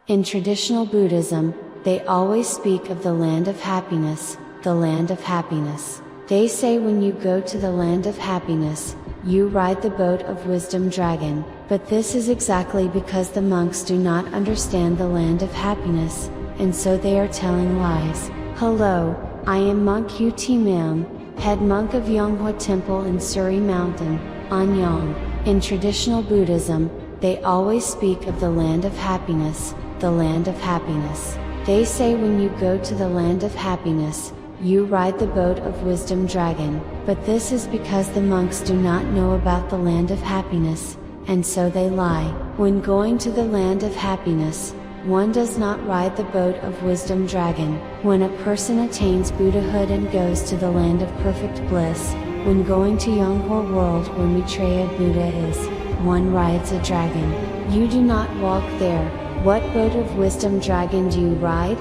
In traditional Buddhism, they always speak of the land of happiness, the land of happiness. They say when you go to the land of happiness, you ride the boat of wisdom dragon, but this is exactly because the monks do not understand the land of happiness, and so they are telling lies. Hello, I am Monk Ut Mam, head monk of Yonghua Temple in Suri Mountain, Anyang. In traditional Buddhism, they always speak of the land of happiness, the land of happiness. They say when you go to the land of happiness, you ride the boat of wisdom dragon, but this is because the monks do not know about the land of happiness, and so they lie. When going to the land of happiness, one does not ride the boat of wisdom dragon. When a person attains Buddhahood and goes to the land of perfect bliss, when going to Yonghua world where Maitreya Buddha is, one rides a dragon. You do not walk there. What boat of wisdom dragon do you ride?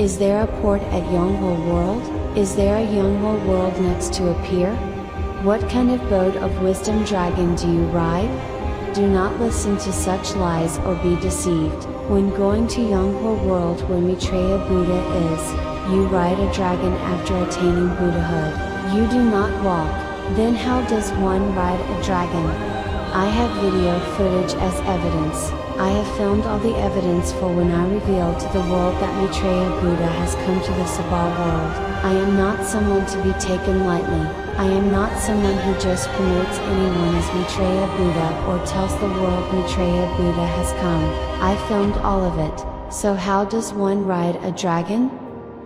Is there a port at Yonghua world? Is there a Yonghua world next to a pier? What kind of boat of wisdom dragon do you ride? Do not listen to such lies or be deceived. When going to Yonghua world where Maitreya Buddha is, you ride a dragon after attaining Buddhahood. You do not walk. Then how does one ride a dragon? I have video footage as evidence. I have filmed all the evidence for when I revealed to the world that Maitreya Buddha has come to the Sabal world. I am not someone to be taken lightly. I am not someone who just promotes anyone as Maitreya Buddha or tells the world Maitreya Buddha has come. I filmed all of it. So how does one ride a dragon?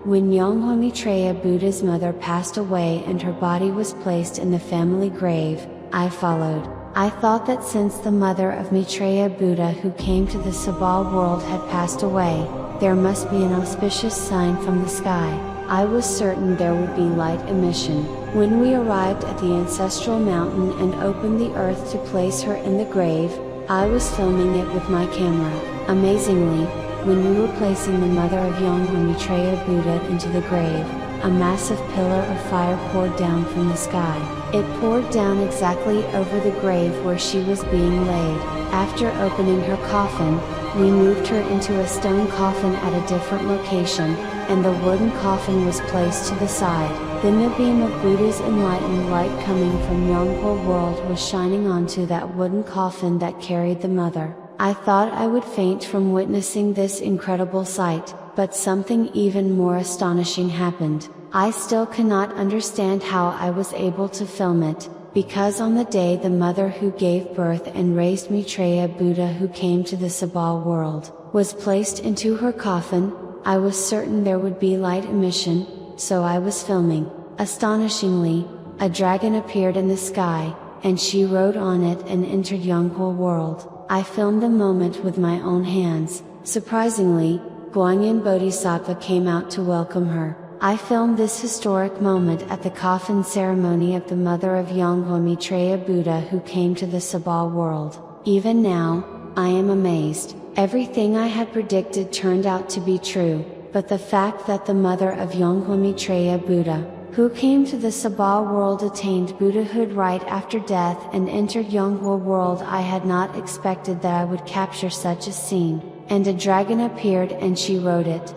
When Yonghua Maitreya Buddha's mother passed away and her body was placed in the family grave, I followed. I thought that since the mother of Maitreya Buddha who came to the Sabal world had passed away, there must be an auspicious sign from the sky. I was certain there would be light emission. When we arrived at the ancestral mountain and opened the earth to place her in the grave, I was filming it with my camera. Amazingly, when we were placing the mother of Yonghua Maitreya Buddha into the grave, a massive pillar of fire poured down from the sky. It poured down exactly over the grave where she was being laid. After opening her coffin, we moved her into a stone coffin at a different location, and the wooden coffin was placed to the side. Then the beam of Buddha's enlightened light coming from Yonghua world was shining onto that wooden coffin that carried the mother. I thought I would faint from witnessing this incredible sight, but something even more astonishing happened. I still cannot understand how I was able to film it, because on the day the mother who gave birth and raised Maitreya Buddha who came to the Sabal world, was placed into her coffin, I was certain there would be light emission, so I was filming. Astonishingly, a dragon appeared in the sky, and she rode on it and entered Yonghua world. I filmed the moment with my own hands. Surprisingly, Guanyin Bodhisattva came out to welcome her. I filmed this historic moment at the coffin ceremony of the mother of Yonghua Maitreya Buddha who came to the Sabal world. Even now, I am amazed. Everything I had predicted turned out to be true, but the fact that the mother of Yonghua Maitreya Buddha, who came to the Sabal world attained Buddhahood right after death and entered Yonghua world, I had not expected that I would capture such a scene, and a dragon appeared and she rode it.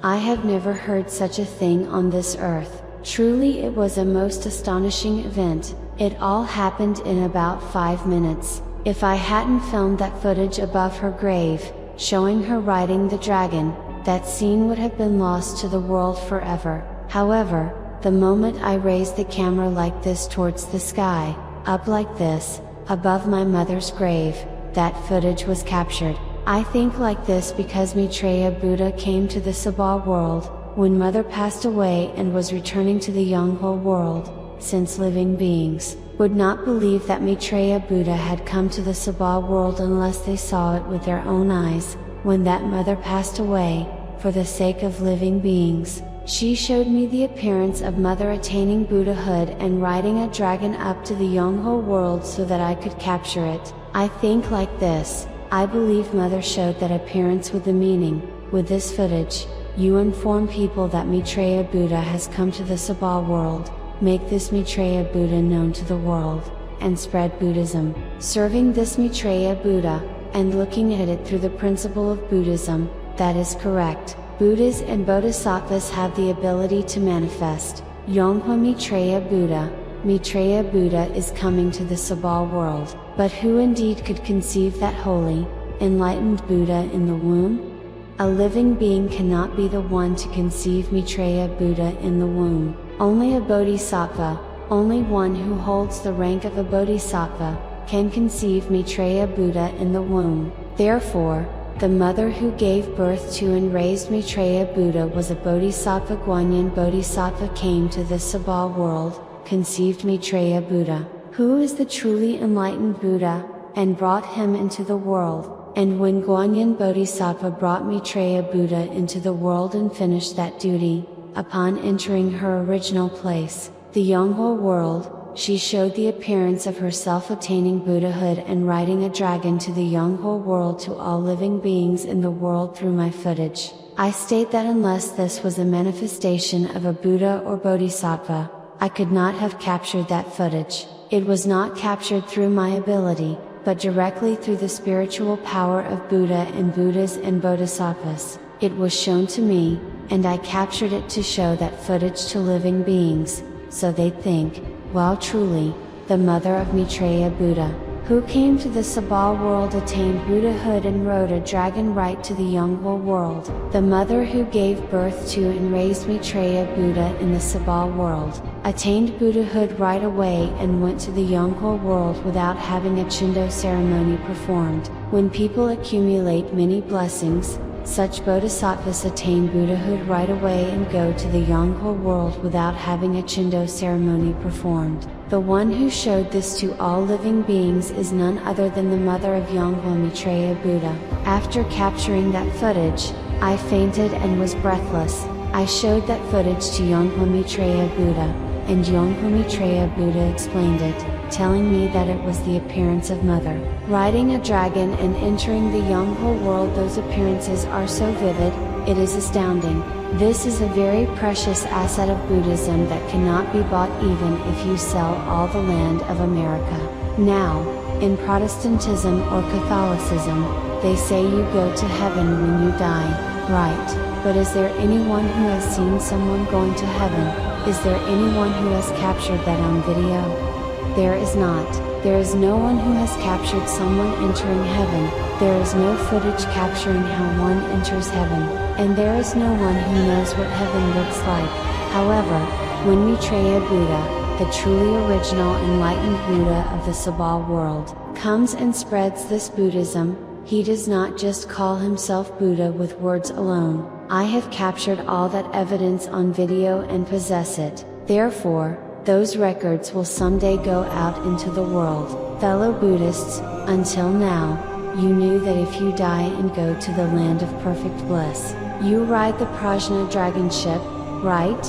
I have never heard such a thing on this earth. Truly it was a most astonishing event. It all happened in about 5 minutes. If I hadn't filmed that footage above her grave, showing her riding the dragon, that scene would have been lost to the world forever. However, the moment I raised the camera like this towards the sky, up like this, above my mother's grave, that footage was captured. I think like this because Maitreya Buddha came to the Sabal world, when mother passed away and was returning to the Yonghua world, since living beings would not believe that Maitreya Buddha had come to the Sabal world unless they saw it with their own eyes. When that mother passed away, for the sake of living beings, she showed me the appearance of mother attaining Buddhahood and riding a dragon up to the Yonghua world so that I could capture it. I think like this. I believe mother showed that appearance with the meaning. With this footage, you inform people that Maitreya Buddha has come to the Sabal world, make this Maitreya Buddha known to the world, and spread Buddhism. Serving this Maitreya Buddha, and looking at it through the principle of Buddhism, that is correct. Buddhas and Bodhisattvas have the ability to manifest. Yongpa Maitreya Buddha. Maitreya Buddha is coming to the Sabal world, but who indeed could conceive that holy, enlightened Buddha in the womb? A living being cannot be the one to conceive Maitreya Buddha in the womb. Only a Bodhisattva, only one who holds the rank of a Bodhisattva, can conceive Maitreya Buddha in the womb. Therefore, the mother who gave birth to and raised Maitreya Buddha was a Bodhisattva. Guanyin Bodhisattva came to the Sabal world, conceived Maitreya Buddha, who is the truly enlightened Buddha, and brought him into the world. And when Guanyin Bodhisattva brought Maitreya Buddha into the world and finished that duty, upon entering her original place, the Yonghwa world, she showed the appearance of herself attaining Buddhahood and riding a dragon to the Yonghwa world to all living beings in the world through my footage. I state that unless this was a manifestation of a Buddha or Bodhisattva, I could not have captured that footage. It was not captured through my ability, but directly through the spiritual power of Buddha and Buddhas and Bodhisattvas. It was shown to me, and I captured it to show that footage to living beings, so they think, well truly, the mother of Maitreya Buddha, who came to the Sabal world attained Buddhahood and rode a dragon right to the Yonghwa world. The mother who gave birth to and raised Maitreya Buddha in the Sabal world, attained Buddhahood right away and went to the Yonghwa world without having a Chindo ceremony performed. When people accumulate many blessings, such Bodhisattvas attain Buddhahood right away and go to the Yonghwa world without having a Chindo ceremony performed. The one who showed this to all living beings is none other than the mother of Yonghwa Maitreya Buddha. After capturing that footage, I fainted and was breathless. I showed that footage to Yonghwa Maitreya Buddha, and Yonghwa Maitreya Buddha explained it, telling me that it was the appearance of Mother, riding a dragon and entering the Yonghwa world. Those appearances are so vivid, it is astounding. This is a very precious asset of Buddhism that cannot be bought even if you sell all the land of America. Now, in Protestantism or Catholicism, they say you go to heaven when you die, right? But is there anyone who has seen someone going to heaven? Is there anyone who has captured that on video? There is not. There is no one who has captured someone entering heaven. There is no footage capturing how one enters heaven, and there is no one who knows what heaven looks like. However, when Maitreya Buddha, the truly original enlightened Buddha of the Sabal world, comes and spreads this Buddhism, he does not just call himself Buddha with words alone. I have captured all that evidence on video and possess it. Therefore, those records will someday go out into the world. Fellow Buddhists, until now, you knew that if you die and go to the land of perfect bliss, you ride the Prajna dragon ship, right?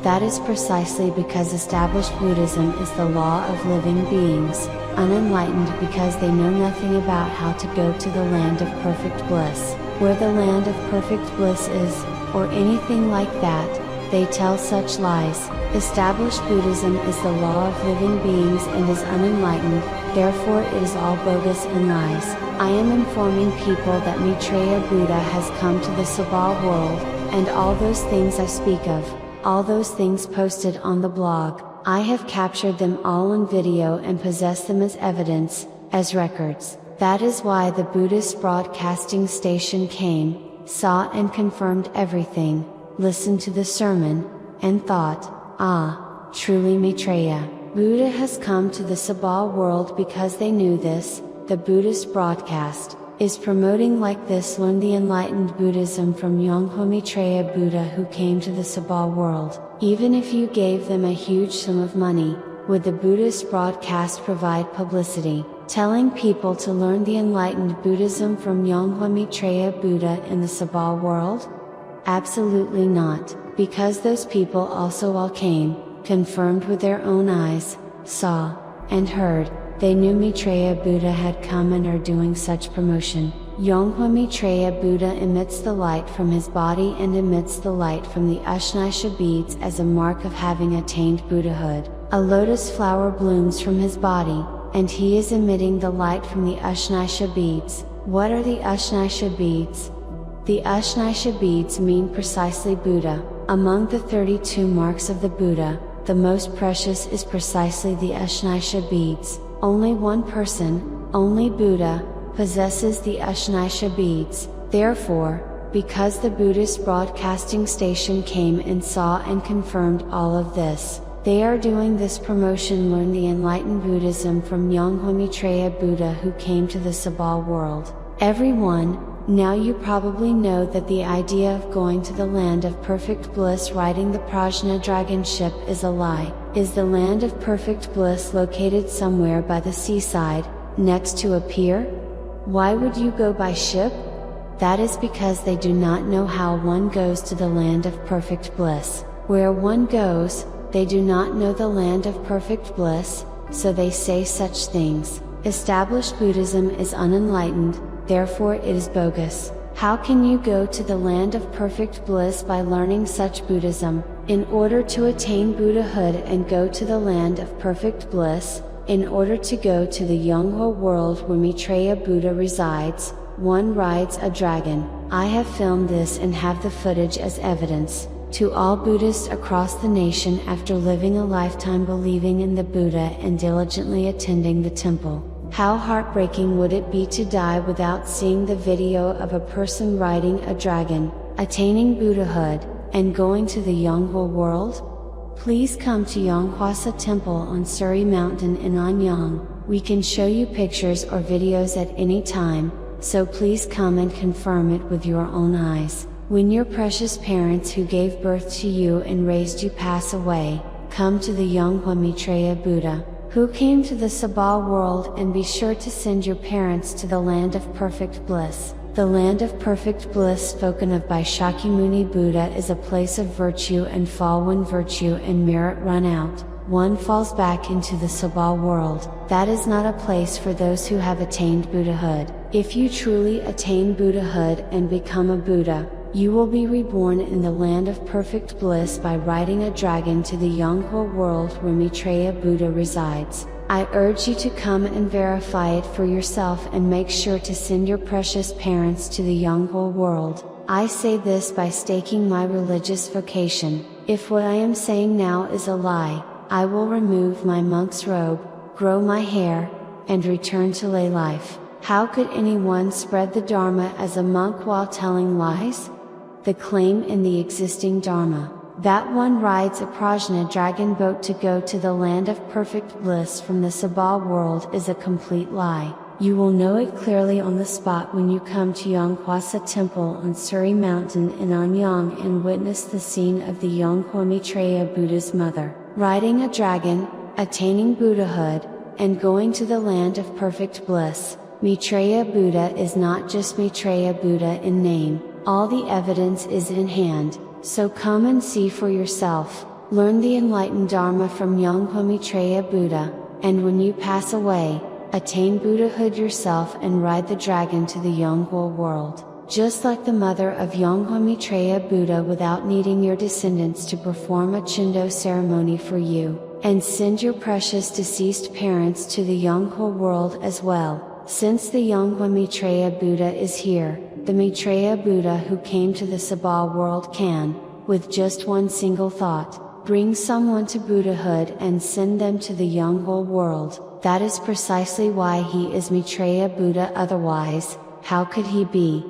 That is precisely because established Buddhism is the law of living beings, unenlightened because they know nothing about how to go to the land of perfect bliss, where the land of perfect bliss is, or anything like that. They tell such lies. Established Buddhism is the law of living beings and is unenlightened, therefore it is all bogus and lies. I am informing people that Maitreya Buddha has come to the Sabal world, and all those things I speak of, all those things posted on the blog, I have captured them all on video and possess them as evidence, as records. That is why the Buddhist broadcasting station came, saw and confirmed everything, listened to the sermon, and thought, ah, truly Maitreya Buddha has come to the Sabal world. Because they knew this, the Buddhist broadcast is promoting like this. Learn the enlightened Buddhism from Yonghwa Maitreya Buddha who came to the Sabal world. Even if you gave them a huge sum of money, would the Buddhist broadcast provide publicity, telling people to learn the enlightened Buddhism from Yonghwa Maitreya Buddha in the Sabal world? Absolutely not, because those people also all came, confirmed with their own eyes, saw, and heard. They knew Maitreya Buddha had come and are doing such promotion. Yonghwa Maitreya Buddha emits the light from his body and emits the light from the Ushnisha beads as a mark of having attained Buddhahood. A lotus flower blooms from his body, and he is emitting the light from the Ushnisha beads. What are the Ushnisha beads? The Ushnisha beads mean precisely Buddha. Among the 32 marks of the Buddha, the most precious is precisely the Ushnisha beads. Only one person, only Buddha, possesses the Ushnisha beads. Therefore, because the Buddhist broadcasting station came and saw and confirmed all of this, they are doing this promotion. Learn the enlightened Buddhism from Yonghui Maitreya Buddha, who came to the Sabal world. Everyone, now you probably know that the idea of going to the land of perfect bliss riding the Prajna dragon ship is a lie. Is the land of perfect bliss located somewhere by the seaside, next to a pier? Why would you go by ship? That is because they do not know how one goes to the land of perfect bliss. Where one goes, they do not know the land of perfect bliss, so they say such things. Established Buddhism is unenlightened, therefore it is bogus. How can you go to the land of perfect bliss by learning such Buddhism? In order to attain Buddhahood and go to the land of perfect bliss, in order to go to the Yonghwa world where Maitreya Buddha resides, one rides a dragon. I have filmed this and have the footage as evidence. To all Buddhists across the nation, after living a lifetime believing in the Buddha and diligently attending the temple, how heartbreaking would it be to die without seeing the video of a person riding a dragon, attaining Buddhahood, and going to the Yonghwa world? Please come to Yonghwasa Temple on Suri Mountain in Anyang. We can show you pictures or videos at any time, so please come and confirm it with your own eyes. When your precious parents who gave birth to you and raised you pass away, come to the Yonghwa Maitreya Buddha, who came to the Sabal world, and be sure to send your parents to the land of perfect bliss. The land of perfect bliss spoken of by Shakyamuni Buddha is a place of virtue and fall. When virtue and merit run out, one falls back into the Sabal world. That is not a place for those who have attained Buddhahood. If you truly attain Buddhahood and become a Buddha, you will be reborn in the land of perfect bliss by riding a dragon to the Yonghwa world where Maitreya Buddha resides. I urge you to come and verify it for yourself, and make sure to send your precious parents to the Yonghwa world. I say this by staking my religious vocation. If what I am saying now is a lie, I will remove my monk's robe, grow my hair, and return to lay life. How could anyone spread the Dharma as a monk while telling lies? The claim in the existing Dharma, that one rides a Prajna dragon boat to go to the land of perfect bliss from the Sabal world, is a complete lie. You will know it clearly on the spot when you come to Yonghwasa Temple on Suri Mountain in Anyang and witness the scene of the Yonghwa Maitreya Buddha's mother, riding a dragon, attaining Buddhahood, and going to the land of perfect bliss. Maitreya Buddha is not just Maitreya Buddha in name. All the evidence is in hand, so come and see for yourself. Learn the enlightened Dharma from Yonghwa Maitreya Buddha, and when you pass away, attain Buddhahood yourself and ride the dragon to the Yonghwa world. Just like the mother of Yonghwa Maitreya Buddha, without needing your descendants to perform a Chindo ceremony for you, and send your precious deceased parents to the Yonghwa world as well. Since the Yonghwa Maitreya Buddha is here, the Maitreya Buddha who came to the Sabal world can, with just one single thought, bring someone to Buddhahood and send them to the Yonghwa world. That is precisely why he is Maitreya Buddha, otherwise, how could he be?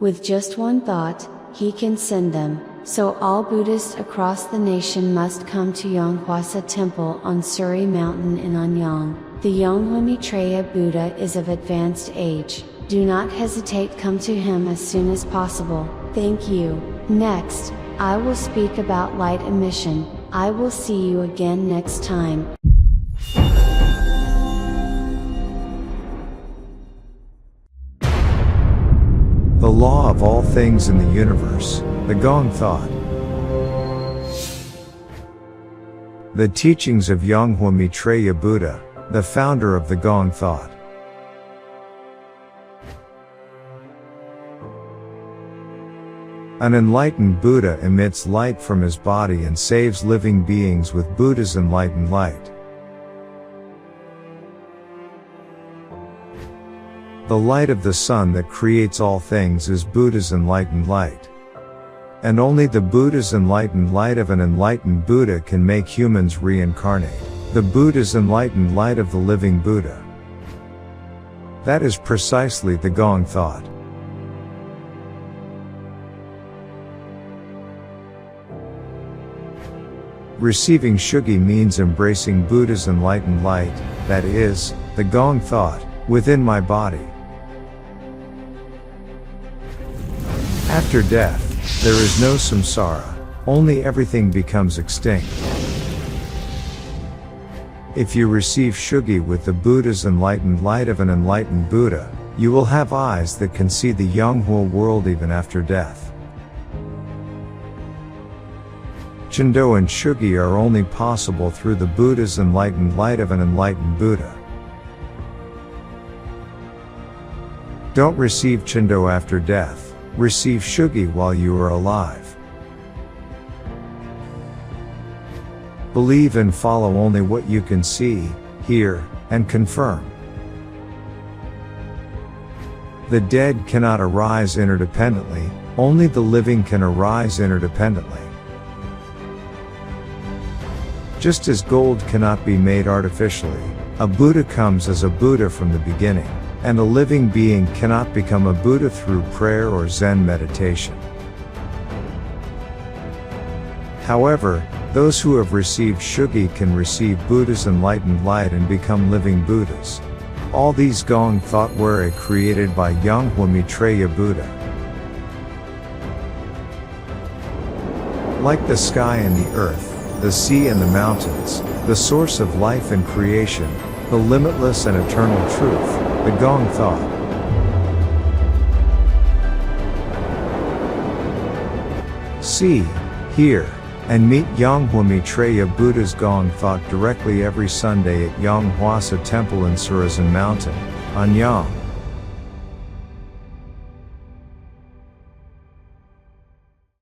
With just one thought, he can send them. So all Buddhists across the nation must come to Yonghwasa Temple on Suri Mountain in Anyang. The Yonghwa Maitreya Buddha is of advanced age. Do not hesitate, come to him as soon as possible. Thank you. Next, I will speak about light emission. I will see you again next time. The law of all things in the universe, the Gong Thought. The teachings of Yonghwa Maitreya Buddha, the founder of the Gong Thought. An enlightened Buddha emits light from his body and saves living beings with Buddha's enlightened light. The light of the sun that creates all things is Buddha's enlightened light. And only the Buddha's enlightened light of an enlightened Buddha can make humans reincarnate. The Buddha's enlightened light of the living Buddha. That is precisely the Gong thought. Receiving Shugi means embracing Buddha's enlightened light, that is, the Gong thought, within my body. After death, there is no samsara, only everything becomes extinct. If you receive Shugi with the Buddha's enlightened light of an enlightened Buddha, you will have eyes that can see the Yonghua world even after death. Chendo and Shugi are only possible through the Buddha's enlightened light of an enlightened Buddha. Don't receive Chendo after death, receive Shugi while you are alive. Believe and follow only what you can see, hear, and confirm. The dead cannot arise interdependently, only the living can arise interdependently. Just as gold cannot be made artificially, a Buddha comes as a Buddha from the beginning, and a living being cannot become a Buddha through prayer or Zen meditation. However, those who have received Shugi can receive Buddha's enlightened light and become living Buddhas. All these Gong thought were created by Yonghua Maitreya Buddha. Like the sky and the earth, the sea and the mountains, the source of life and creation, the limitless and eternal truth, the Gong thought. See, hear, and meet Yonghua Maitreya Buddha's Gong thought directly every Sunday at Yonghwasa Temple in Surazan Mountain, Anyang.